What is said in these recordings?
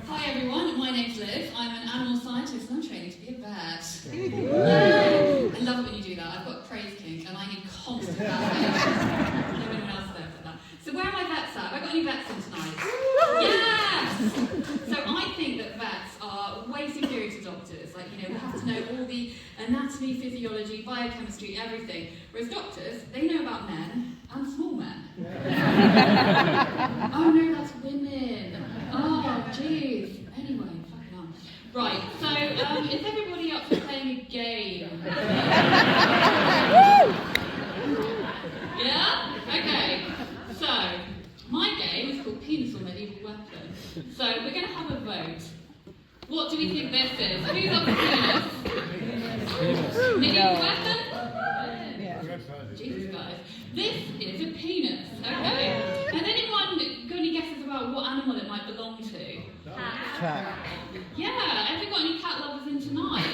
Hi everyone, my name's Liz. I'm an animal scientist and I'm training to be a vet. Yay! I love it when you do that. I've got a praise kink and I need constant validation. No one else there for that. So where are my vets at? Have I got any vets in tonight? Yes! So I think that vets are way superior to doctors. Like, you know, we have to know all the anatomy, physiology, biochemistry, everything. Whereas doctors, they know about men and small men. Oh no, that's women. Oh, jeez. Anyway, fucking on. Right, so is everybody up for playing a game? Yeah? Okay. So, my game is called Penis or Medieval Weapon. So, we're going to have a vote. What do we think this is? Who's up for penis? Medieval weapon? Jesus, guys. This is a penis. Okay. Has anyone got any guesses about what animal it might belong to? Cat. Yeah. Have you got any cat lovers in tonight?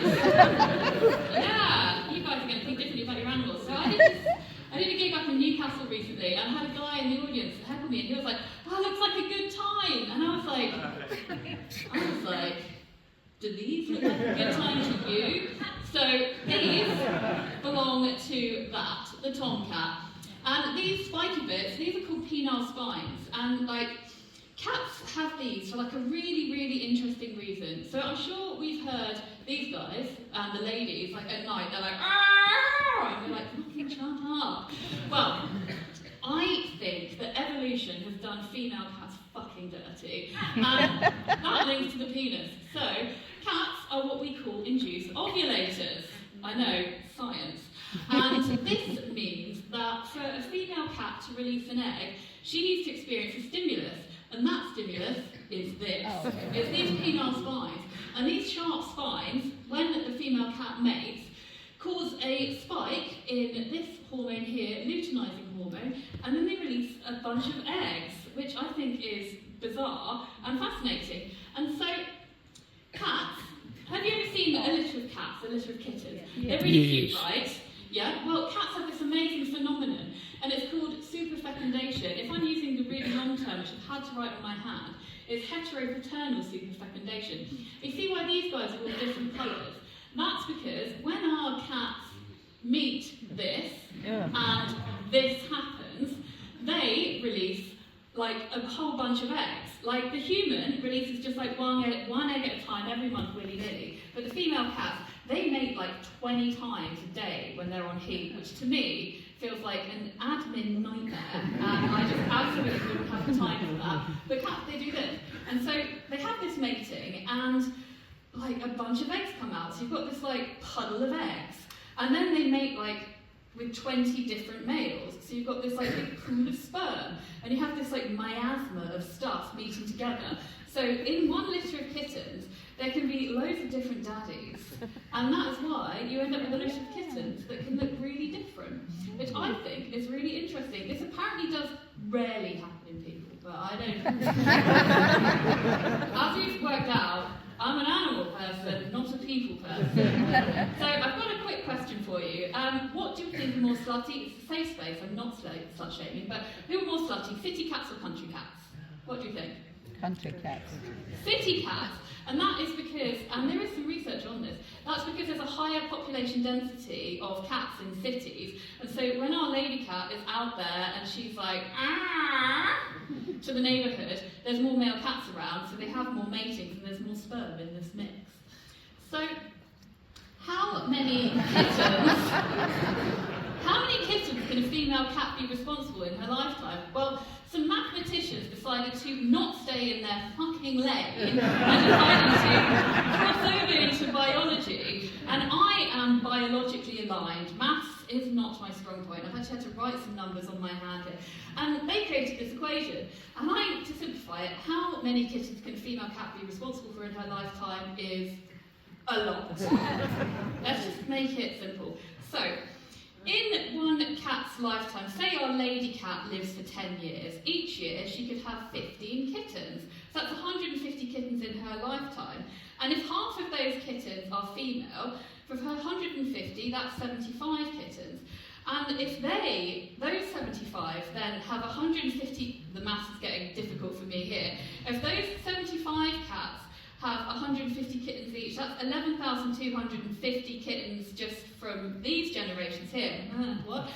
Yeah. You guys are going to think differently about your animals. So I did a gig up in Newcastle recently, and I had a guy in the audience heckle me, and he was like, "Oh, looks like a good time." And I was like, do these look like a good time to you? So these belong to that, the tomcat. And these spiky bits, these are called penile spines. And like, cats have these for like a really, really interesting reason. So I'm sure we've heard these guys and the ladies, like at night, they're like, "Arr!" and you're like, fucking shut up. Well, I think that evolution has done female cats fucking dirty. And that links to the penis. So, cats are what we call induced ovulators. I know, science. And this means that for a female cat to release an egg, she needs to experience a stimulus. And that stimulus is this. Oh, okay. It's these penile spines. And these sharp spines, when the female cat mates, cause a spike in this hormone here, luteinizing hormone, and then they release a bunch of eggs, which I think is bizarre and fascinating. And so, cats, have you ever seen a litter of cats, a litter of kittens? Yeah. They're really cute, right? Yeah? Well, cats have this amazing phenomenon, and it's called superfecundation. If I'm using the really long term, which I've had to write on my hand, it's heteropaternal superfecundation. You see why these guys are all different colours? That's because when our cats meet this, and this happens, they release like a whole bunch of eggs. Like the human releases just like one egg at a time every month, willy-nilly. But the female cats, they mate like 20 times a day when they're on heat, which to me feels like an admin nightmare. And I just absolutely wouldn't have the time for that. But cats, they do this. And so they have this mating, and like a bunch of eggs come out. So you've got this like puddle of eggs. And then they mate like with 20 different males. So you've got this like big pool of sperm, and you have this like miasma of stuff meeting together. So in one litter of kittens, there can be loads of different daddies, and that is why you end up with a litter of kittens that can look really different, which I think is really interesting. This apparently does rarely happen in people, but I don't. As we've worked out, I'm an animal person, not a people person. So I've got a quick question for you. What do you think are more slutty? It's a safe space, I'm not slut shaming, but who are more slutty, city cats or country cats? What do you think? Country cats. City cats. And that is because, and there is some research on this, that's because there's a higher population density of cats in cities. And so when our lady cat is out there and she's like, "Ah," to the neighbourhood, there's more male cats around, so they have more matings and there's more sperm in this mix. So, how many kittens can a female cat be responsible in her lifetime? Well, some mathematicians decided to not stay in their fucking lane and decided to cross over into biology. And I am biologically aligned. Maths is not my strong point. I've actually had to write some numbers on my hand here. And they created this equation. And to simplify it, how many kittens can a female cat be responsible for in her lifetime is a lot. Let's just make it simple. So, in one cat's lifetime, say our lady cat lives for 10 years, each year she could have 15 kittens. So that's 150 kittens in her lifetime. And if half of those kittens are female, for her 150, that's 75 kittens. And if those 75 then have 150, the maths is getting difficult for me here, if those 75 cats have 150 kittens each. That's 11,250 kittens just from these generations here. What?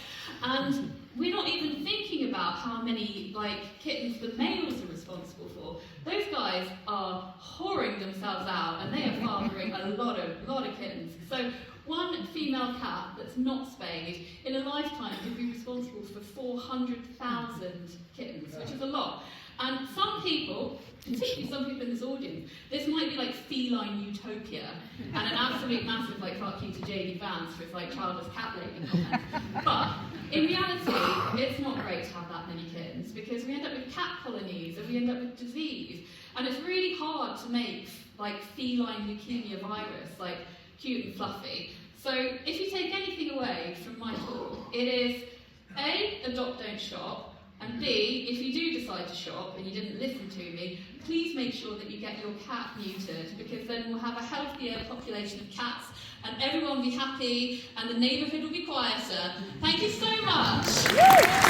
And we're not even thinking about how many kittens the males are responsible for. Those guys are whoring themselves out, and they are fathering a lot of kittens. So one female cat that's not spayed in a lifetime could be responsible for 400,000 kittens, which is a lot. And some people, particularly some people in this audience, this might be like feline utopia and an absolute massive fuck you to JD Vance for his childless cat lady comment. But in reality, it's not great to have that many kittens because we end up with cat colonies and we end up with disease. And it's really hard to make feline leukemia virus cute and fluffy. So if you take anything away from my talk, it is A, adopt, don't shop. And B, if you do decide to shop and you didn't listen to me, please make sure that you get your cat neutered, because then we'll have a healthier population of cats and everyone will be happy and the neighbourhood will be quieter. Thank you so much.